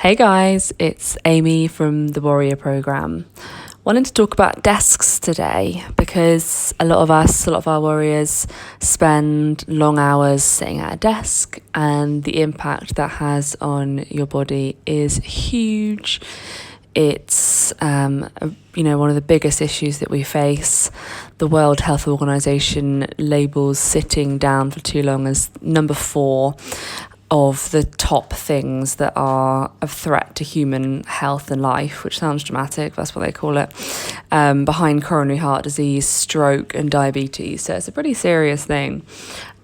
Hey guys, it's Amy from the Warrior Programme. Wanted to talk about desks today because a lot of our warriors spend long hours sitting at a desk, and the impact that has on your body is huge. It's one of the biggest issues that we face. The World Health Organization labels sitting down for too long as number 4 of the top things that are a threat to human health and life, which sounds dramatic, that's what they call it, behind coronary heart disease, stroke and diabetes. So it's a pretty serious thing.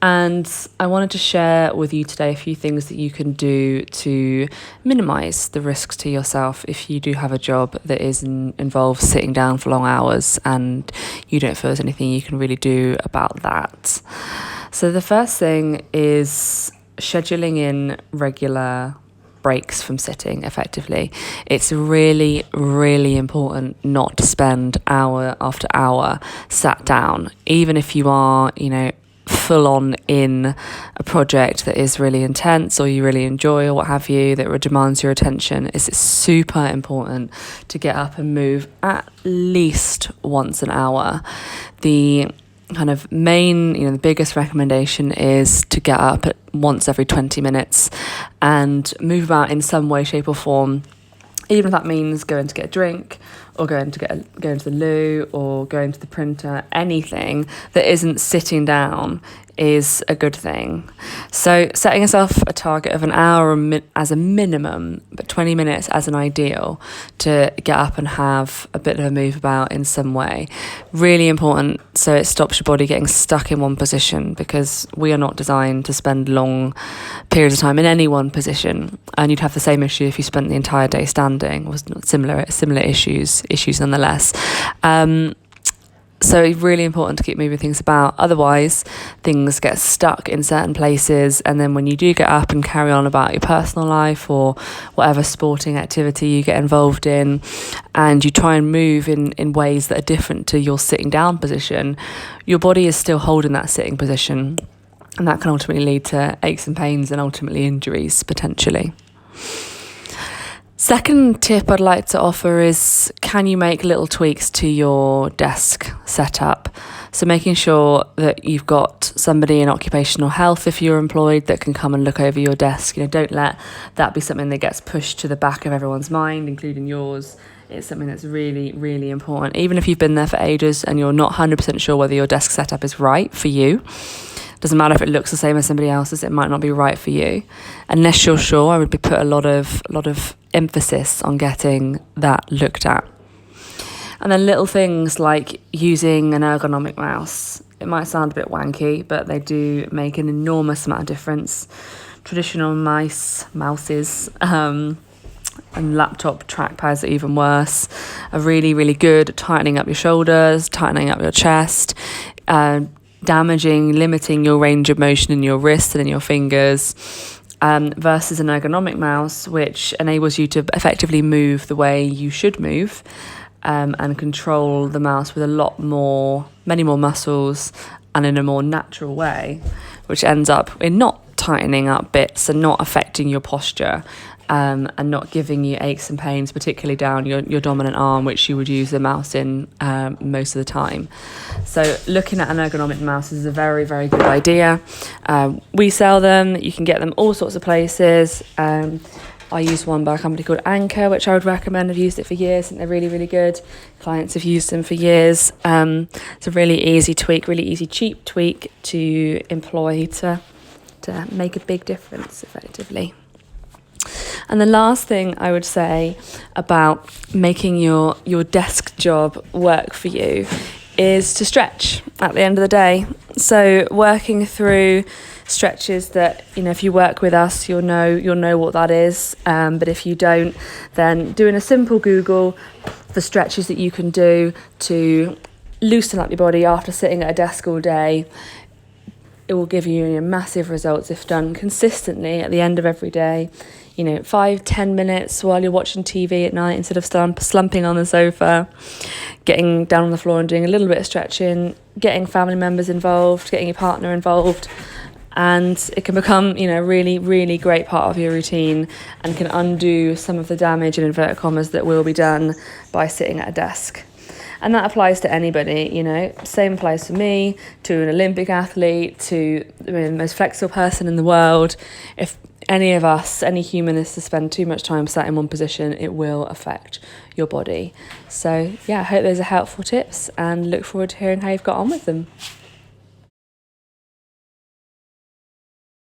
And I wanted to share with you today a few things that you can do to minimise the risks to yourself if you do have a job that involves sitting down for long hours and you don't feel there's anything you can really do about that. So the first thing is scheduling in regular breaks from sitting effectively. It's really, really important not to spend hour after hour sat down, even if you are, full on in a project that is really intense or you really enjoy or what have you, that demands your attention. It's super important to get up and move at least once an hour. The kind of main, the biggest recommendation is to get up at once every 20 minutes and move about in some way, shape or form, even if that means going to get a drink or going to the loo or going to the printer. Anything that isn't sitting down is a good thing. So setting yourself a target of an hour as a minimum, but 20 minutes as an ideal to get up and have a bit of a move about in some way. Really important, so it stops your body getting stuck in one position, because we are not designed to spend long periods of time in any one position, and you'd have the same issue if you spent the entire day standing. Was not similar issues nonetheless. So it's really important to keep moving things about. Otherwise, things get stuck in certain places, and then when you do get up and carry on about your personal life or whatever sporting activity you get involved in, and you try and move in ways that are different to your sitting down position, your body is still holding that sitting position, and that can ultimately lead to aches and pains and ultimately injuries potentially. Second tip I'd like to offer is, can you make little tweaks to your desk setup? So making sure that you've got somebody in occupational health, if you're employed, that can come and look over your desk. Don't let that be something that gets pushed to the back of everyone's mind, including yours. It's something that's really, really important. Even if you've been there for ages and you're not 100% sure whether your desk setup is right for you, doesn't matter if it looks the same as somebody else's, it might not be right for you. Unless you're sure, I would put a lot of emphasis on getting that looked at. And then little things like using an ergonomic mouse. It might sound a bit wanky, but they do make an enormous amount of difference. Traditional mouses, and laptop trackpads are even worse, are really, really good at tightening up your shoulders, tightening up your chest, limiting your range of motion in your wrists and in your fingers, versus an ergonomic mouse, which enables you to effectively move the way you should move, and control the mouse with many more muscles and in a more natural way, which ends up in not tightening up bits and not affecting your posture, and not giving you aches and pains, particularly down your dominant arm, which you would use the mouse in most of the time. So looking at an ergonomic mouse is a very, very good idea. We sell them. You can get them all sorts of places. I use one by a company called Anchor, which I would recommend. I've used it for years. I think they're really, really good. Clients have used them for years. It's a really easy tweak, really easy, cheap tweak to employ to make a big difference effectively. And the last thing I would say about making your desk job work for you is to stretch at the end of the day. So working through stretches that, if you work with us, you'll know what that is. But if you don't, then doing a simple Google for stretches that you can do to loosen up your body after sitting at a desk all day, it will give you massive results if done consistently at the end of every day. 5-10 minutes while you're watching TV at night instead of slumping on the sofa, getting down on the floor and doing a little bit of stretching, getting family members involved, getting your partner involved. and it can become, you know, a really, really great part of your routine and can undo some of the damage, in inverted commas, that will be done by sitting at a desk. And that applies to anybody, you know, same applies to me, to an Olympic athlete, to the most flexible person in the world. If any of us, any human, is to spend too much time sat in one position, it will affect your body. So yeah, I hope those are helpful tips and look forward to hearing how you've got on with them.